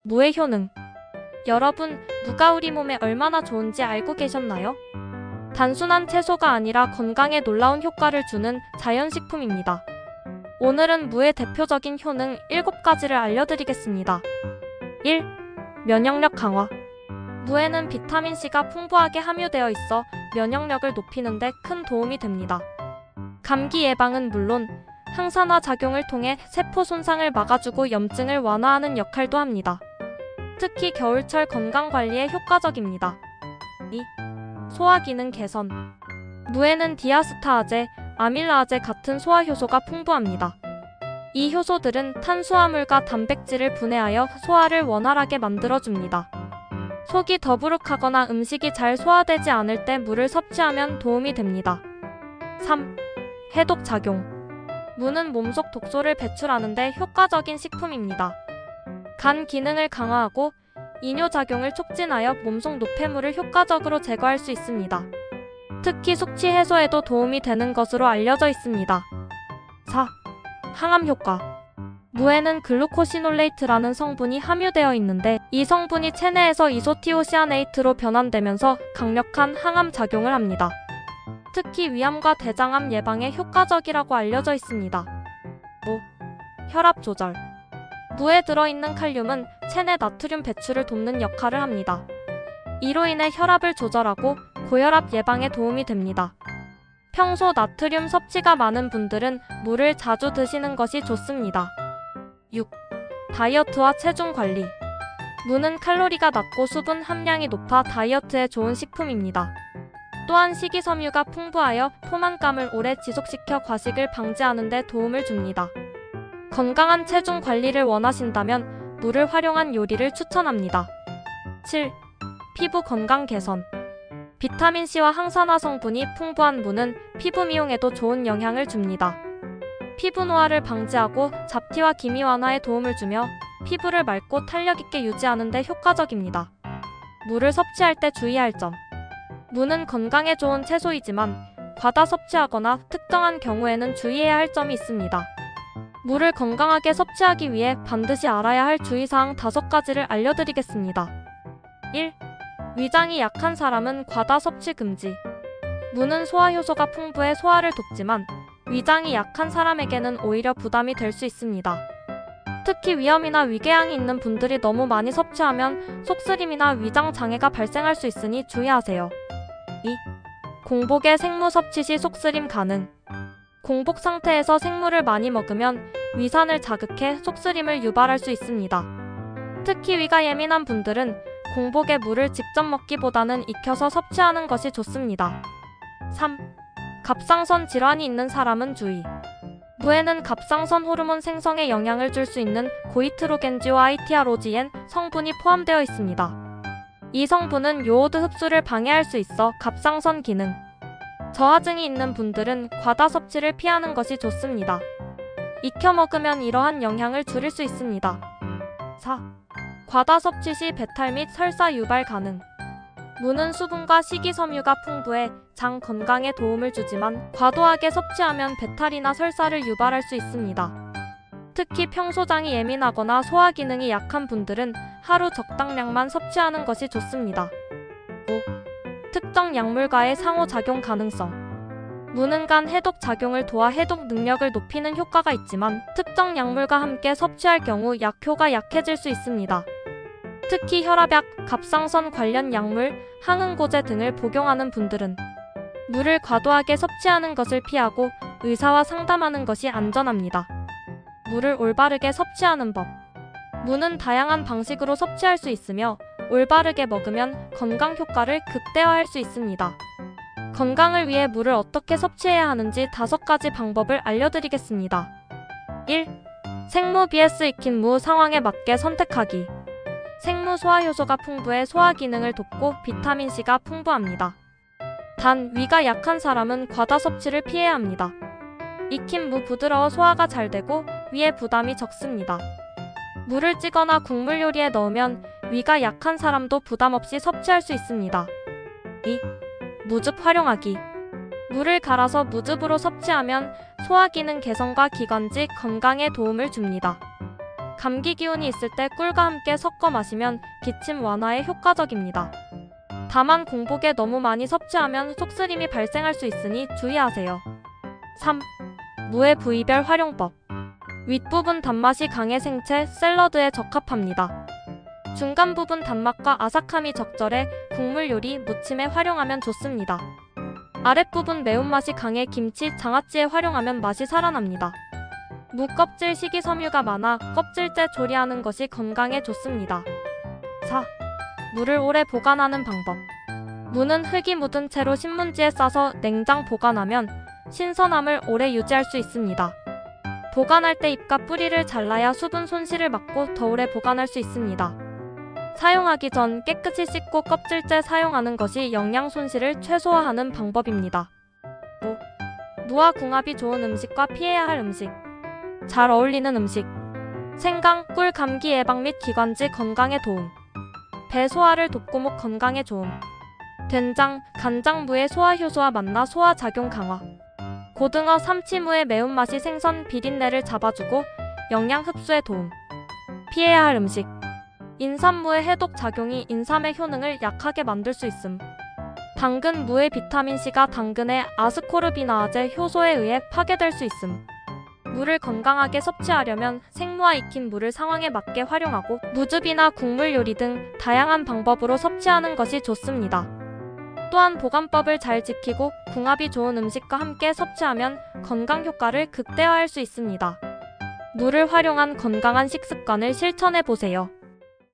무의 효능. 여러분, 무가 우리 몸에 얼마나 좋은지 알고 계셨나요? 단순한 채소가 아니라 건강에 놀라운 효과를 주는 자연식품입니다. 오늘은 무의 대표적인 효능 7가지를 알려드리겠습니다. 1. 면역력 강화. 무에는 비타민C가 풍부하게 함유되어 있어 면역력을 높이는 데 큰 도움이 됩니다. 감기 예방은 물론 항산화 작용을 통해 세포 손상을 막아주고 염증을 완화하는 역할도 합니다. 특히 겨울철 건강관리에 효과적입니다. 2. 소화기능 개선. 무에는 디아스타아제, 아밀라아제 같은 소화효소가 풍부합니다. 이 효소들은 탄수화물과 단백질을 분해하여 소화를 원활하게 만들어줍니다. 속이 더부룩하거나 음식이 잘 소화되지 않을 때 무를 섭취하면 도움이 됩니다. 3. 해독작용. 무는 몸속 독소를 배출하는 데 효과적인 식품입니다. 간 기능을 강화하고 이뇨작용을 촉진하여 몸속 노폐물을 효과적으로 제거할 수 있습니다. 특히 숙취 해소에도 도움이 되는 것으로 알려져 있습니다. 4. 항암 효과. 무에는 글루코시놀레이트라는 성분이 함유되어 있는데 이 성분이 체내에서 이소티오시아네이트로 변환되면서 강력한 항암 작용을 합니다. 특히 위암과 대장암 예방에 효과적이라고 알려져 있습니다. 5. 혈압 조절. 무에 들어있는 칼륨은 체내 나트륨 배출을 돕는 역할을 합니다. 이로 인해 혈압을 조절하고 고혈압 예방에 도움이 됩니다. 평소 나트륨 섭취가 많은 분들은 무를 자주 드시는 것이 좋습니다. 6. 다이어트와 체중 관리. 무는 칼로리가 낮고 수분 함량이 높아 다이어트에 좋은 식품입니다. 또한 식이섬유가 풍부하여 포만감을 오래 지속시켜 과식을 방지하는 데 도움을 줍니다. 건강한 체중 관리를 원하신다면 무를 활용한 요리를 추천합니다. 7. 피부 건강 개선. 비타민C와 항산화 성분이 풍부한 무는 피부 미용에도 좋은 영향을 줍니다. 피부 노화를 방지하고 잡티와 기미 완화에 도움을 주며 피부를 맑고 탄력 있게 유지하는 데 효과적입니다. 무를 섭취할 때 주의할 점. 무는 건강에 좋은 채소이지만 과다 섭취하거나 특정한 경우에는 주의해야 할 점이 있습니다. 무를 건강하게 섭취하기 위해 반드시 알아야 할 주의사항 5가지를 알려드리겠습니다. 1. 위장이 약한 사람은 과다 섭취 금지. 무는 소화효소가 풍부해 소화를 돕지만 위장이 약한 사람에게는 오히려 부담이 될 수 있습니다. 특히 위염이나 위궤양이 있는 분들이 너무 많이 섭취하면 속쓰림이나 위장 장애가 발생할 수 있으니 주의하세요. 2. 공복에 생무 섭취 시 속쓰림 가능. 공복 상태에서 생무를 많이 먹으면 위산을 자극해 속쓰림을 유발할 수 있습니다. 특히 위가 예민한 분들은 공복에 무를 직접 먹기보다는 익혀서 섭취하는 것이 좋습니다. 3. 갑상선 질환이 있는 사람은 주의. 무에는 갑상선 호르몬 생성에 영향을 줄 수 있는 고이트로겐지와 아이티아로지엔 성분이 포함되어 있습니다. 이 성분은 요오드 흡수를 방해할 수 있어 갑상선 기능 저하증이 있는 분들은 과다 섭취를 피하는 것이 좋습니다. 익혀 먹으면 이러한 영향을 줄일 수 있습니다. 4. 과다 섭취 시 배탈 및 설사 유발 가능. 무는 수분과 식이섬유가 풍부해 장 건강에 도움을 주지만 과도하게 섭취하면 배탈이나 설사를 유발할 수 있습니다. 특히 평소 장이 예민하거나 소화 기능이 약한 분들은 하루 적당량만 섭취하는 것이 좋습니다. 5. 특정 약물과의 상호작용 가능성. 무는 간 해독 작용을 도와 해독 능력을 높이는 효과가 있지만 특정 약물과 함께 섭취할 경우 약효가 약해질 수 있습니다. 특히 혈압약, 갑상선 관련 약물, 항응고제 등을 복용하는 분들은 무를 과도하게 섭취하는 것을 피하고 의사와 상담하는 것이 안전합니다. 무를 올바르게 섭취하는 법. 무는 다양한 방식으로 섭취할 수 있으며 올바르게 먹으면 건강 효과를 극대화할 수 있습니다. 건강을 위해 무를 어떻게 섭취해야 하는지 5가지 방법을 알려드리겠습니다. 1. 생무 vs 익힌 무 상황에 맞게 선택하기. 생무 소화효소가 풍부해 소화 기능을 돕고 비타민C가 풍부합니다. 단, 위가 약한 사람은 과다 섭취를 피해야 합니다. 익힌 무 부드러워 소화가 잘 되고 위에 부담이 적습니다. 무를 찌거나 국물 요리에 넣으면 위가 약한 사람도 부담 없이 섭취할 수 있습니다. 2. 무즙 활용하기. 무를 갈아서 무즙으로 섭취하면 소화 기능 개선과 기관지 건강에 도움을 줍니다. 감기 기운이 있을 때 꿀과 함께 섞어 마시면 기침 완화에 효과적입니다. 다만 공복에 너무 많이 섭취하면 속쓰림이 발생할 수 있으니 주의하세요. 3. 무의 부위별 활용법. 윗부분 단맛이 강해 생채, 샐러드에 적합합니다. 중간 부분 단맛과 아삭함이 적절해 국물 요리, 무침에 활용하면 좋습니다. 아랫부분 매운맛이 강해 김치, 장아찌에 활용하면 맛이 살아납니다. 무 껍질 식이섬유가 많아 껍질째 조리하는 것이 건강에 좋습니다. 4. 무를 오래 보관하는 방법. 무는 흙이 묻은 채로 신문지에 싸서 냉장 보관하면 신선함을 오래 유지할 수 있습니다. 보관할 때 잎과 뿌리를 잘라야 수분 손실을 막고 더 오래 보관할 수 있습니다. 사용하기 전 깨끗이 씻고 껍질째 사용하는 것이 영양 손실을 최소화하는 방법입니다. 무와 궁합이 좋은 음식과 피해야 할 음식. 잘 어울리는 음식. 생강, 꿀 감기 예방 및 기관지 건강에 도움. 배 소화를 돕고 목 건강에 좋음. 된장, 간장 무의 소화 효소와 만나 소화 작용 강화. 고등어, 삼치무의 매운맛이 생선 비린내를 잡아주고 영양 흡수에 도움. 피해야 할 음식. 인삼무의 해독 작용이 인삼의 효능을 약하게 만들 수 있음. 당근 무의 비타민C가 당근의 아스코르비나아제 효소에 의해 파괴될 수 있음. 무를 건강하게 섭취하려면 생무와 익힌 무를 상황에 맞게 활용하고 무즙이나 국물 요리 등 다양한 방법으로 섭취하는 것이 좋습니다. 또한 보관법을 잘 지키고 궁합이 좋은 음식과 함께 섭취하면 건강 효과를 극대화할 수 있습니다. 무를 활용한 건강한 식습관을 실천해 보세요.